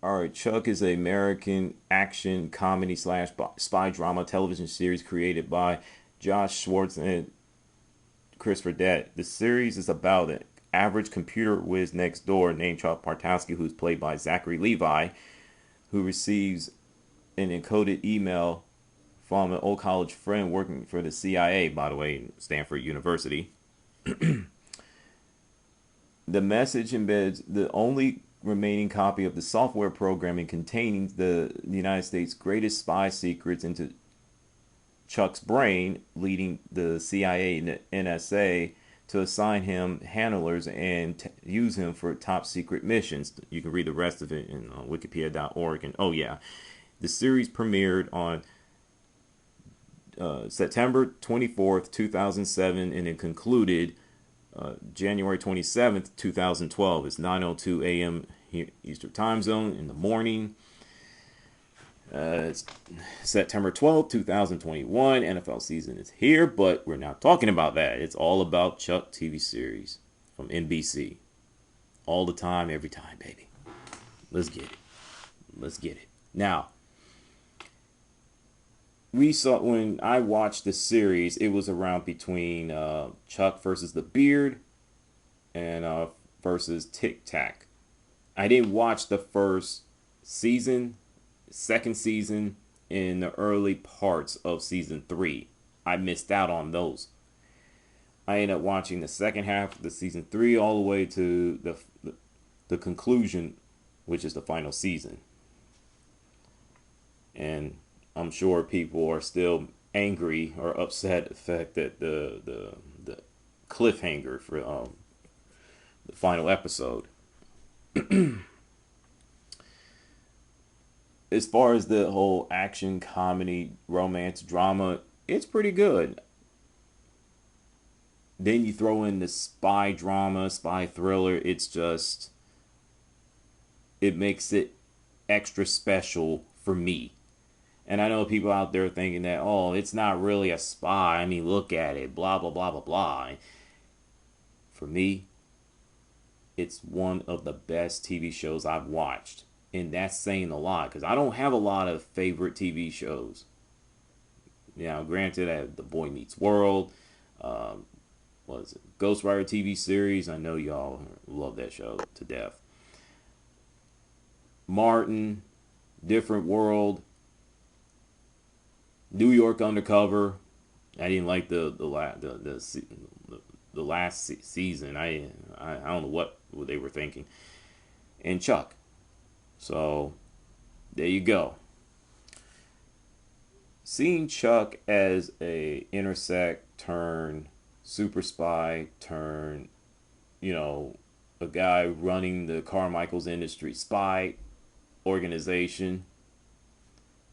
All right, Chuck is an American action comedy slash spy drama television series created by Josh Schwartz and Chris Verdett. The series is about an average computer whiz next door named Chuck Bartowski, who's played by Zachary Levi, who receives an encoded email from an old college friend working for the CIA, by the way, Stanford University. The message embeds the only remaining copy of the software programming containing the United States' greatest spy secrets into Chuck's brain, leading the CIA and the NSA to assign him handlers and use him for top secret missions. You can read the rest of it in wikipedia.org. And oh, yeah, the series premiered on September 24th, 2007, and it concluded January 27th, 2012. It's 9:02 a.m. Eastern Time Zone in the morning. It's September 12th, 2021. NFL season is here, but we're not talking about that. It's all about Chuck TV series from NBC. All the time, every time, baby. Let's get it. Let's get it. Now, we saw when I watched the series, it was around between Chuck versus the Beard and versus Tic Tac. I didn't watch the first season, second season, in the early parts of season 3. I missed out on those. I ended up watching the second half of the season 3 all the way to the conclusion, which is the final season. And I'm sure people are still angry or upset at the fact that the cliffhanger for the final episode. As far as the whole action, comedy, romance, drama, it's pretty good. Then you throw in the spy drama, spy thriller. It's just, it makes it extra special for me. And I know people out there thinking that, oh, it's not really a spy. I mean, look at it, blah, blah, blah, blah, blah. For me, it's one of the best TV shows I've watched. And that's saying a lot, because I don't have a lot of favorite TV shows. Now, granted, I have The Boy Meets World, what is it, Ghost Rider TV series. I know y'all love that show to death. Martin, Different World, New York Undercover. I didn't like the last season. I don't know what they were thinking. And Chuck. So there you go. Seeing Chuck as a intersect turn super spy turn, a guy running the Carmichael's Industry spy organization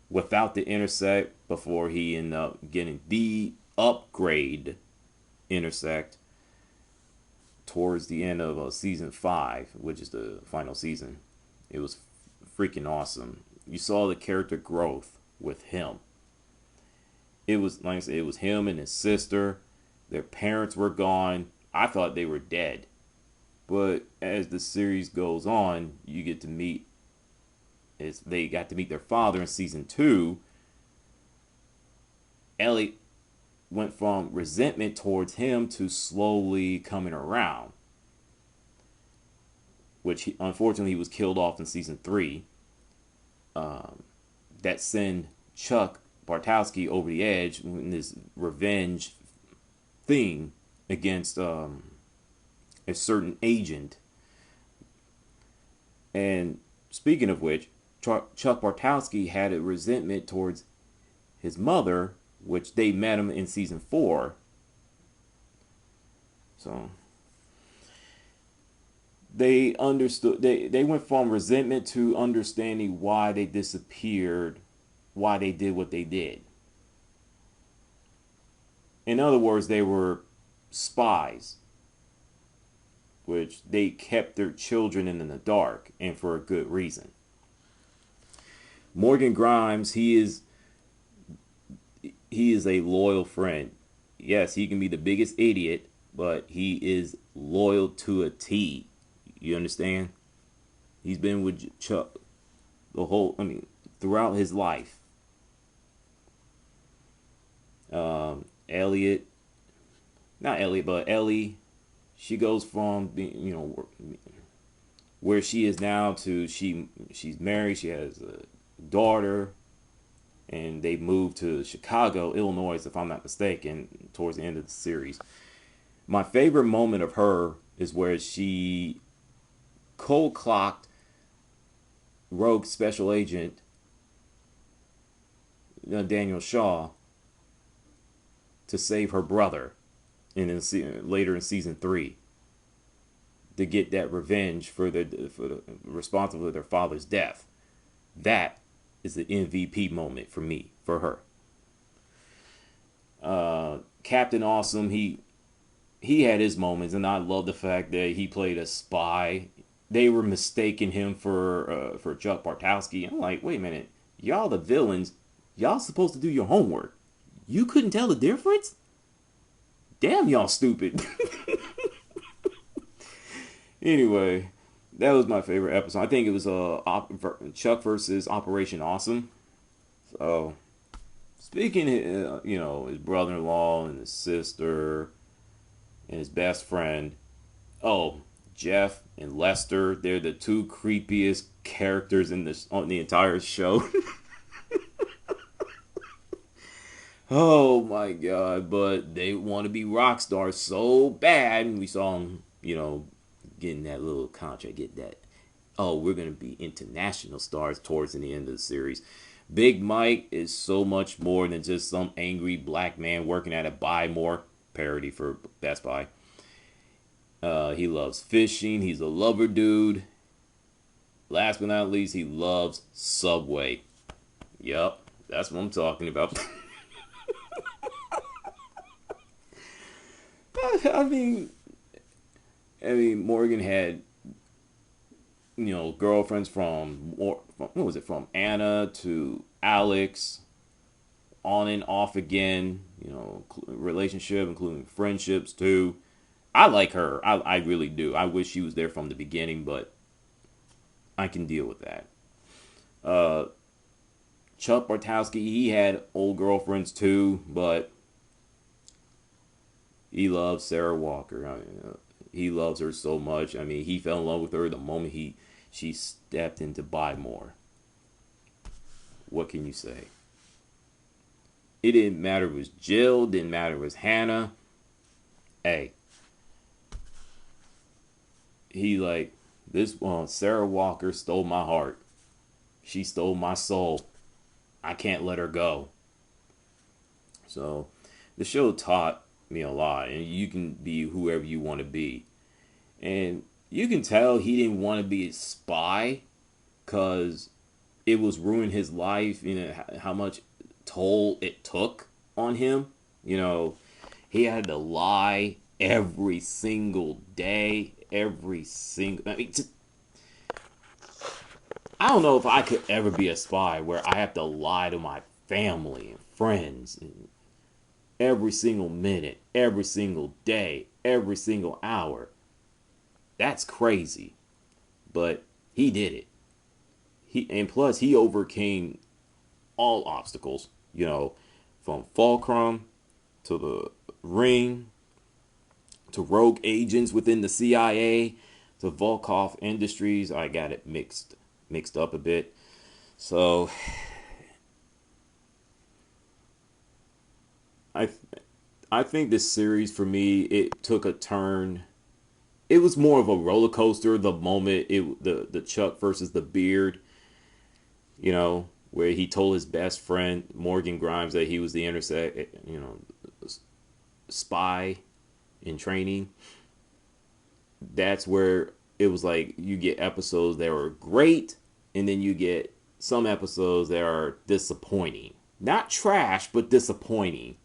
without the intersect before he ended up getting the upgrade intersect towards the end of season 5, which is the final season. It was freaking awesome. You saw the character growth with him. It was, like I said, it was him and his sister. Their parents were gone. I thought they were dead. But as the series goes on, you get to meet, they got to meet their father in season 2. Ellie went from resentment towards him to slowly coming around. Which, unfortunately, he was killed off in season 3. That sent Chuck Bartowski over the edge in this revenge thing against a certain agent. And speaking of which, Chuck Bartowski had a resentment towards his mother, which they met him in season 4. So they understood, they went from resentment to understanding why they disappeared, why they did what they did. In other words, they were spies, which they kept their children in the dark, and for a good reason. Morgan Grimes, he is a loyal friend. Yes, he can be the biggest idiot, but he is loyal to a T. You understand? He's been with Chuck the whole, throughout his life. Elliot, not Elliot, but Ellie, she goes from being, where she is now to she's married, she has a daughter, and they moved to Chicago, Illinois, if I'm not mistaken, towards the end of the series. My favorite moment of her is where she cold clocked rogue special agent Daniel Shaw to save her brother later in season 3 to get that revenge for the responsible for their father's death. That is the MVP moment for me, for her. Captain Awesome, he had his moments, and I love the fact that he played a spy. They were mistaking him for Chuck Bartowski. I'm like, wait a minute, y'all the villains, y'all supposed to do your homework. You couldn't tell the difference? Damn, y'all stupid. Anyway, that was my favorite episode. I think it was Chuck versus Operation Awesome. So, speaking of, his brother-in-law and his sister and his best friend, Jeff and Lester, they're the two creepiest characters on the entire show. Oh my god, but they want to be rock stars so bad. And we saw them, getting that little contract, get that. Oh, we're going to be international stars towards the end of the series. Big Mike is so much more than just some angry black man working at a Buy More parody for Best Buy. He loves fishing. He's a lover dude. Last but not least, he loves Subway. Yep, that's what I'm talking about. I mean, Morgan had, girlfriends from what was it, from Anna to Alex, on and off again, relationship, including friendships too. I like her. I really do. I wish she was there from the beginning, but I can deal with that. Chuck Bartowski, he had old girlfriends too, but he loves Sarah Walker. He loves her so much. He fell in love with her the moment she stepped into Buy More. What can you say? It didn't matter if it was Jill, didn't matter if it was Hannah. Hey. Sarah Walker stole my heart. She stole my soul. I can't let her go. So, the show taught me a lot, and you can be whoever you want to be. And you can tell he didn't want to be a spy because it was ruining his life, how much toll it took on him. He had to lie every single day, I don't know if I could ever be a spy where I have to lie to my family and friends and every single minute, every single day, every single hour. That's crazy. But he did it. Plus he overcame all obstacles, from Fulcrum to the Ring to rogue agents within the CIA to Volkov Industries. I got it mixed up a bit. So I think this series for me, it took a turn. It was more of a roller coaster the moment the Chuck versus the Beard, where he told his best friend Morgan Grimes that he was the spy in training. That's where it was like you get episodes that were great, and then you get some episodes that are disappointing. Not trash, but disappointing.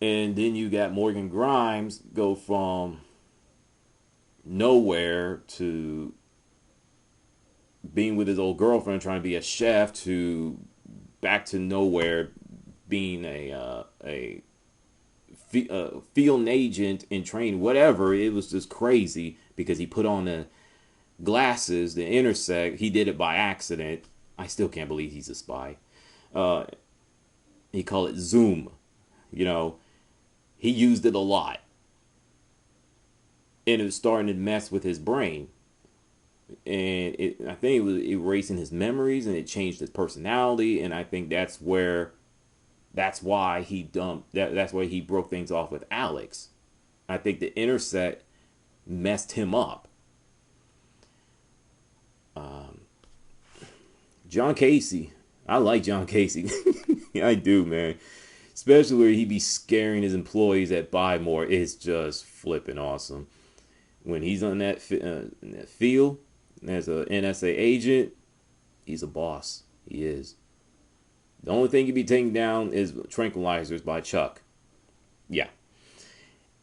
And then you got Morgan Grimes go from nowhere to being with his old girlfriend, trying to be a chef, to back to nowhere, being a field agent in training, whatever. It was just crazy because he put on glasses to intersect. He did it by accident. I still can't believe he's a spy. Uh, he called it Zoom. You know, he used it a lot, and it was starting to mess with his brain. And I think it was erasing his memories, and it changed his personality. And I think that's why he dumped. That's why he broke things off with Alex. I think the intersect messed him up. John Casey. I like John Casey. I do, man. Especially where he be scaring his employees at Buy More. It's just flipping awesome. When he's on in that field as an NSA agent, he's a boss. He is. The only thing he be taking down is tranquilizers by Chuck. Yeah.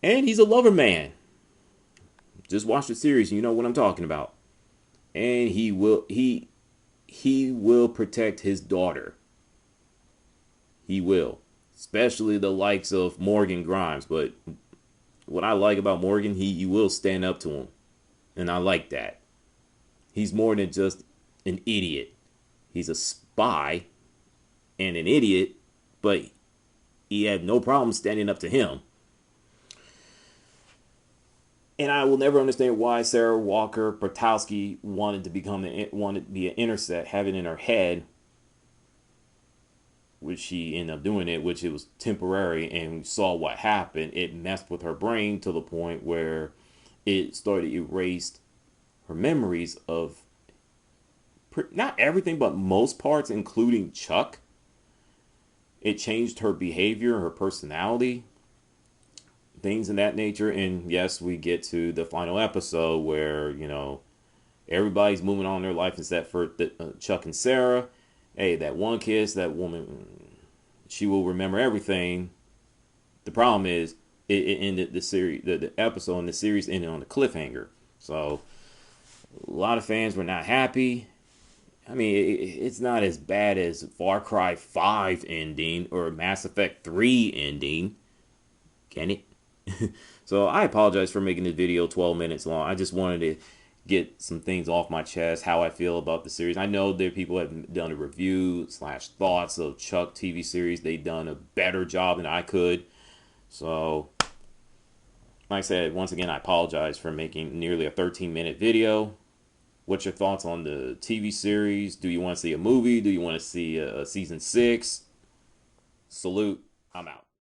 And he's a lover man. Just watch the series and you know what I'm talking about. And he will protect his daughter. He will. Especially the likes of Morgan Grimes. But what I like about Morgan, he will stand up to him. And I like that. He's more than just an idiot. He's a spy and an idiot, but he had no problem standing up to him. And I will never understand why Sarah Walker Bartowski wanted to be an intersect, have it in her head, which she ended up doing it, which it was temporary, and we saw what happened. It messed with her brain to the point where it started to erase her memories of not everything, but most parts, including Chuck. It changed her behavior, her personality, things in that nature. And yes, we get to the final episode where, you know, everybody's moving on in their life except for Chuck and Sarah. Hey, that one kiss, that woman, she will remember everything. The problem is it ended the series, the episode in the series ended on a cliffhanger. So a lot of fans were not happy. I mean, it's not as bad as Far Cry 5 ending or Mass Effect 3 ending. Can it? So I apologize for making this video 12 minutes long. I just wanted to get some things off my chest, how I feel about the series. I know there are people who have done a review / thoughts of Chuck TV series. They've done a better job than I could. So, like I said, once again, I apologize for making nearly a 13-minute video. What's your thoughts on the TV series? Do you want to see a movie? Do you want to see a season 6? Salute. I'm out.